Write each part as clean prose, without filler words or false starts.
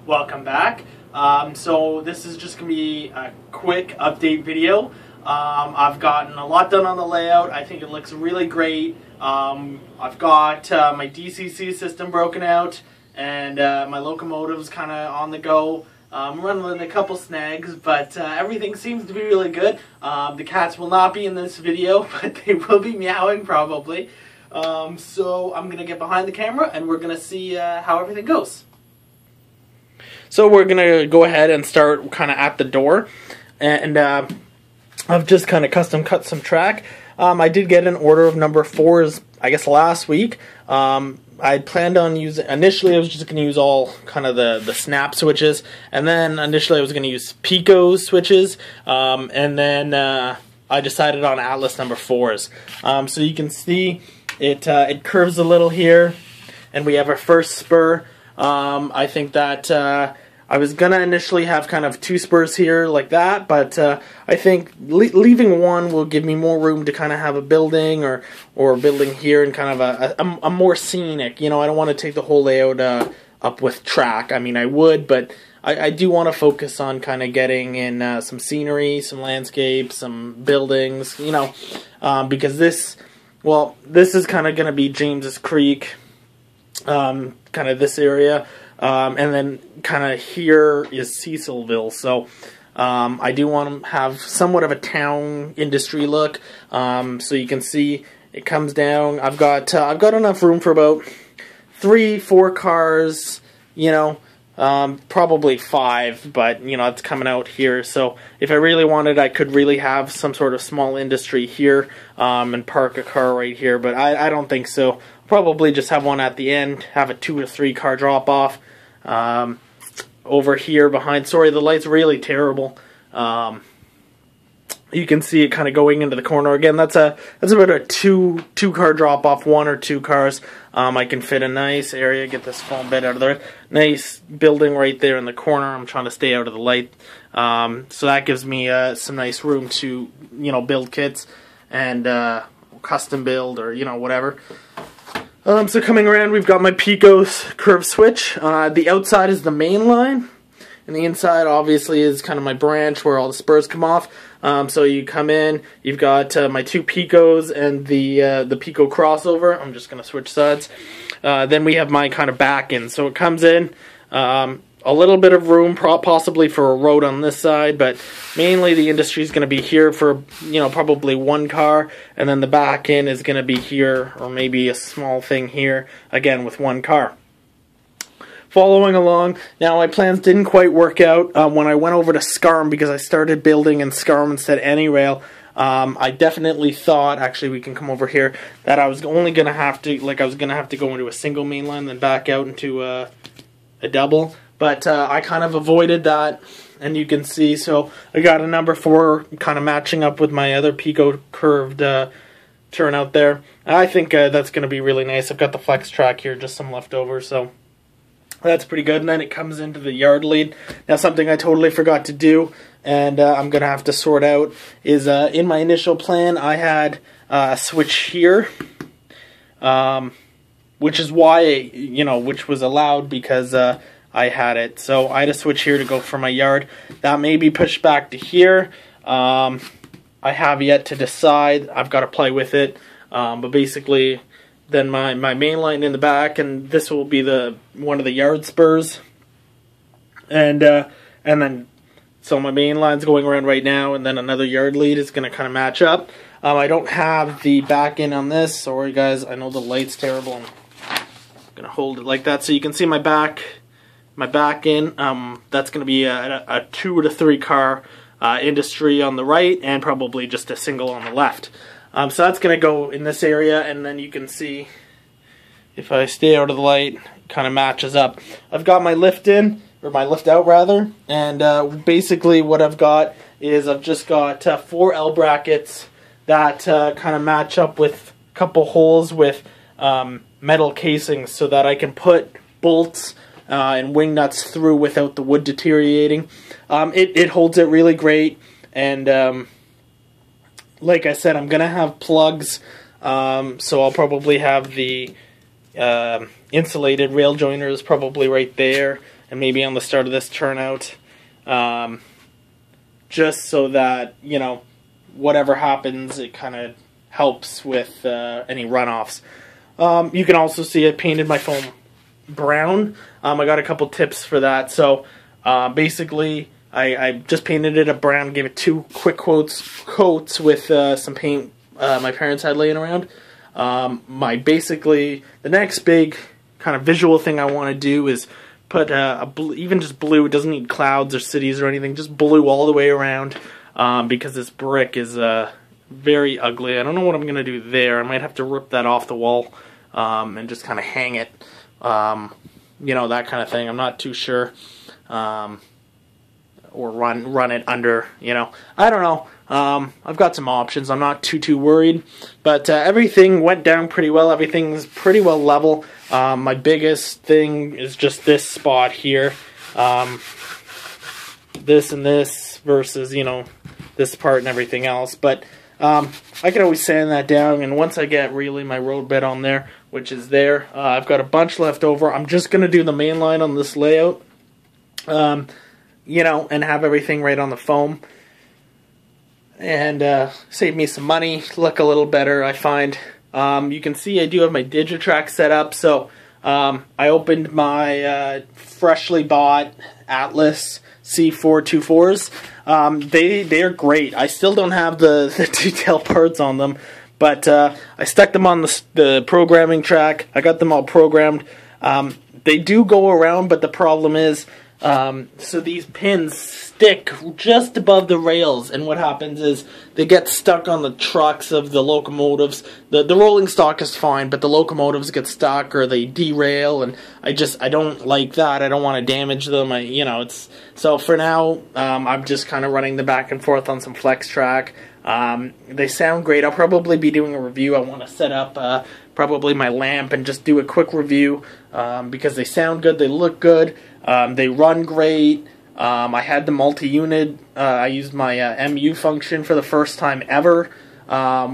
Welcome back. So this is just going to be a quick update video. I've gotten a lot done on the layout. I think it looks really great. I've got my DCC system broken out, and my locomotive's kind of on the go. I'm running a couple snags, but everything seems to be really good. The cats will not be in this video, but they will be meowing probably. So I'm going to get behind the camera and we're going to see how everything goes. So we're going to go ahead and start kind of at the door, and I've just kind of custom cut some track. I did get an order of number 4s, I guess, last week. I planned on using, initially I was just going to use all kind of the snap switches, and then initially I was going to use Pico switches, and then I decided on Atlas number 4s. So you can see it curves a little here, and we have our first spur. I think that I was going to initially have kind of 2 spurs here like that, but I think leaving one will give me more room to kind of have a building or building here and kind of a more scenic. You know, I don't want to take the whole layout up with track. I mean, I would, but I do want to focus on kind of getting in some scenery, some landscape, some buildings, you know, because this is kind of going to be James's Creek, kind of this area, and then kind of here is Cecilville. So I do want to have somewhat of a town industry look. So you can see it comes down. I've got enough room for about 3-4 cars, you know, probably 5, but you know, it's coming out here. So if I really wanted, I could really have some sort of small industry here, and park a car right here, but I don't think so. Probably just have one at the end, have a 2 or 3 car drop off. Over here behind, sorry, the light's really terrible. You can see it kind of going into the corner again. That's about a two car drop off, 1 or 2 cars. I can fit a nice area, get this foam bed out of there. Nice building right there in the corner. I'm trying to stay out of the light. So that gives me some nice room to, you know, build kits and custom build, or, you know, whatever. So coming around, we've got my Pico's curve switch. The outside is the main line, and the inside obviously is kind of my branch where all the spurs come off. So you come in, you've got my 2 Picos and the Pico crossover. I'm just going to switch sides. Then we have my kind of back end. So it comes in, a little bit of room possibly for a road on this side, but mainly the industry is going to be here for, you know, probably 1 car, and then the back end is going to be here, or maybe a small thing here, again with 1 car. Following along, now my plans didn't quite work out when I went over to Scarm, because I started building in Scarm instead of Anyrail. I definitely thought, actually we can come over here, that I was only going to have to, like, I was going to have to go into a single main line, then back out into a double. But I kind of avoided that, and you can see, so I got a number 4 kind of matching up with my other Pico curved turnout there. I think that's going to be really nice. I've got the flex track here, just some leftover, so that's pretty good. And then it comes into the yard lead. Now, something I totally forgot to do, and I'm going to have to sort out, is in my initial plan I had a switch here, which is why, you know, which was allowed because I had it. So I had a switch here to go for my yard. That may be pushed back to here. I have yet to decide. I've got to play with it. But basically, then my main line in the back, and this will be one of the yard spurs. And then, so my main line's going around right now, and then another yard lead is going to kind of match up. I don't have the back end on this. Sorry guys, I know the light's terrible. I'm going to hold it like that so you can see my back. My back end, that's going to be a 2 to 3 car industry on the right, and probably just a single on the left. So that's going to go in this area, and then you can see, if I stay out of the light, it kind of matches up. I've got my lift in, or my lift out rather, and basically what I've got is I've just got 4 L brackets that kind of match up with a couple holes with metal casings, so that I can put bolts and wing nuts through without the wood deteriorating. It holds it really great, and like I said, I'm going to have plugs, so I'll probably have the insulated rail joiners probably right there, and maybe on the start of this turnout, just so that, you know, whatever happens, it kind of helps with any runoffs. You can also see I painted my foam brown. I got a couple tips for that. So basically, I just painted it a brown, gave it 2 quick coats with some paint my parents had laying around. Basically, the next big kind of visual thing I want to do is put even just blue. It doesn't need clouds or cities or anything, just blue all the way around, because this brick is very ugly. I don't know what I'm going to do there. I might have to rip that off the wall and just kind of hang it, you know, that kind of thing. I'm not too sure. Or run it under, you know. I don't know. I've got some options. I'm not too worried. But everything went down pretty well. Everything's pretty well level. My biggest thing is just this spot here. This and this versus, you know, this part and everything else. But I can always sand that down. And once I get really my road bed on there, which is there, I've got a bunch left over. I'm just going to do the main line on this layout. You know, and have everything right on the foam, and save me some money, look a little better, I find. You can see I do have my Digitrax set up, so I opened my freshly bought Atlas C424s. They are great. I still don't have the detail parts on them, but I stuck them on the programming track. I got them all programmed. They do go around, but the problem is, so these pins stick just above the rails, and what happens is they get stuck on the trucks of the locomotives. The rolling stock is fine, but the locomotives get stuck or they derail, and I don't like that. I don't want to damage them. You know, so for now, I'm just kind of running them back and forth on some flex track. They sound great. I'll probably be doing a review. I want to set up probably my lamp and just do a quick review, because they sound good, they look good, they run great. I had the multi-unit. I used my MU function for the first time ever,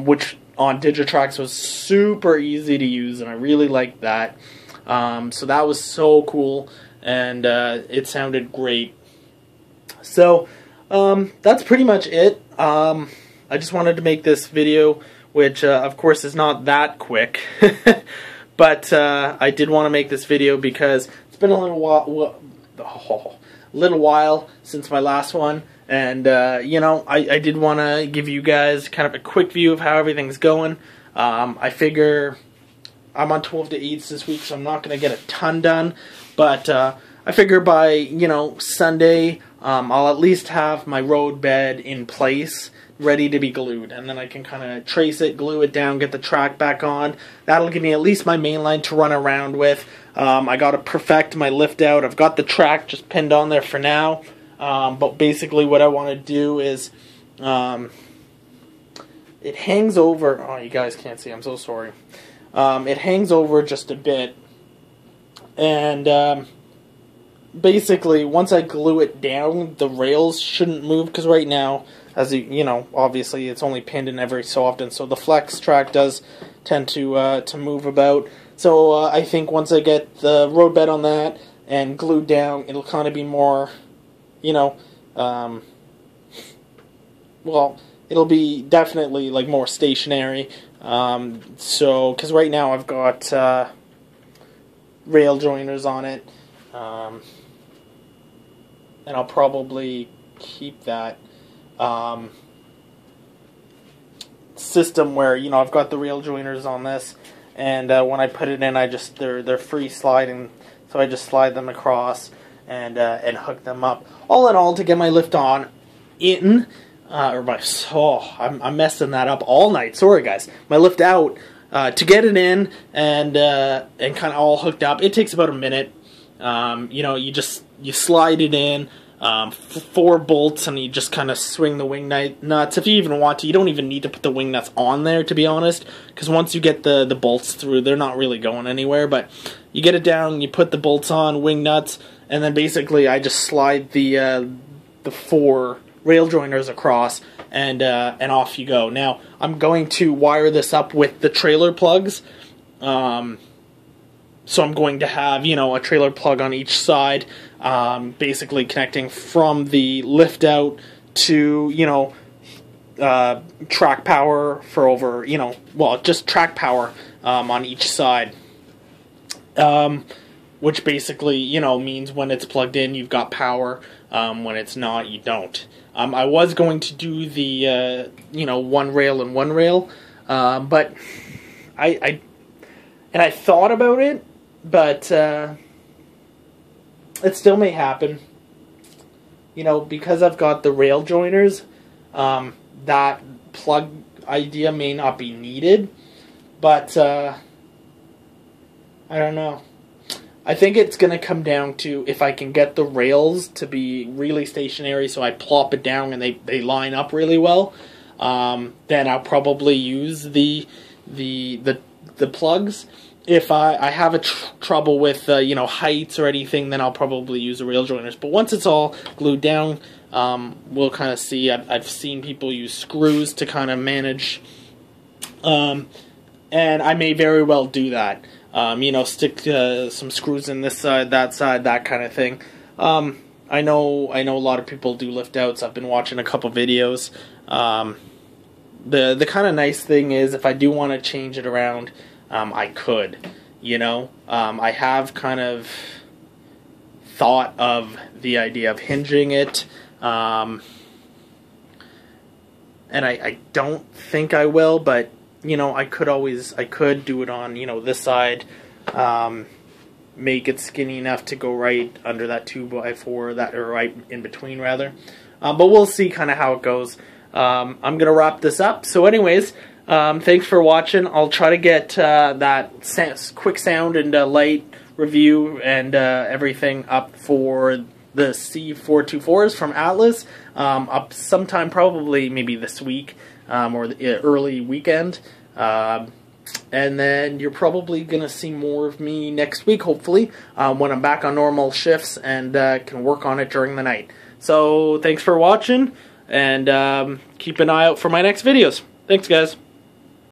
which on Digitrax was super easy to use, and I really liked that. So that was so cool, and it sounded great. So that's pretty much it. I just wanted to make this video, which of course is not that quick, but I did want to make this video because it's been a little while since my last one, and you know, I did want to give you guys kind of a quick view of how everything's going. I figure I'm on 12 to 8s this week, so I'm not going to get a ton done, but I figure by, you know, Sunday, I'll at least have my road bed in place, ready to be glued, and then I can kind of trace it, glue it down, get the track back on. That'll give me at least my main line to run around with. I got to perfect my lift out. I've got the track just pinned on there for now, but basically what I want to do is, it hangs over, oh, you guys can't see, I'm so sorry. It hangs over just a bit, and basically once I glue it down, the rails shouldn't move, because right now, as you know, obviously it's only pinned in every so often, so the flex track does tend to move about. So I think once I get the road bed on that and glued down, it'll kind of be more, you know, well, it'll be definitely like more stationary. So, because right now I've got rail joiners on it, and I'll probably keep that system where, you know, I've got the rail joiners on this, and when I put it in, they're free sliding, so I just slide them across and hook them up. All in all, to get my lift on in, I'm messing that up all night. Sorry guys, my lift out to get it in and kind of all hooked up. It takes about a minute. You know, you slide it in. 4 bolts, and you just kind of swing the wing nuts. If you even want to, you don't even need to put the wing nuts on there, to be honest, because once you get the bolts through, they're not really going anywhere. But you get it down, you put the bolts on, wing nuts, and then basically I just slide the 4 rail joiners across, and off you go. Now I'm going to wire this up with the trailer plugs. So I'm going to have, you know, a trailer plug on each side. basically connecting from the lift out to, you know, track power for over, you know, well, just track power on each side. Which basically, you know, means when it's plugged in, you've got power. When it's not, you don't. I was going to do the, you know, one rail and one rail, but I thought about it, but it still may happen. You know, because I've got the rail joiners, that plug idea may not be needed, but I don't know. I think it's going to come down to if I can get the rails to be really stationary, so I plop it down and they line up really well, then I'll probably use the plugs. If I have a trouble with you know, heights or anything, then I'll probably use the rail joiners. But once it's all glued down, we'll kind of see. I've seen people use screws to kind of manage, and I may very well do that. You know, stick some screws in this side, that kind of thing. I know a lot of people do lift outs. I've been watching a couple videos. The kind of nice thing is, if I do want to change it around, I could. You know, I have kind of thought of the idea of hinging it, and I don't think I will, but you know, I could do it on, you know, this side, make it skinny enough to go right under that 2x4, or right in between rather. But we'll see kind of how it goes. I'm gonna wrap this up. So anyways, thanks for watching. I'll try to get that quick sound and light review and everything up for the C424s from Atlas, up sometime, probably maybe this week, or the early weekend. And then you're probably going to see more of me next week, hopefully, when I'm back on normal shifts and can work on it during the night. So thanks for watching, and keep an eye out for my next videos. Thanks, guys.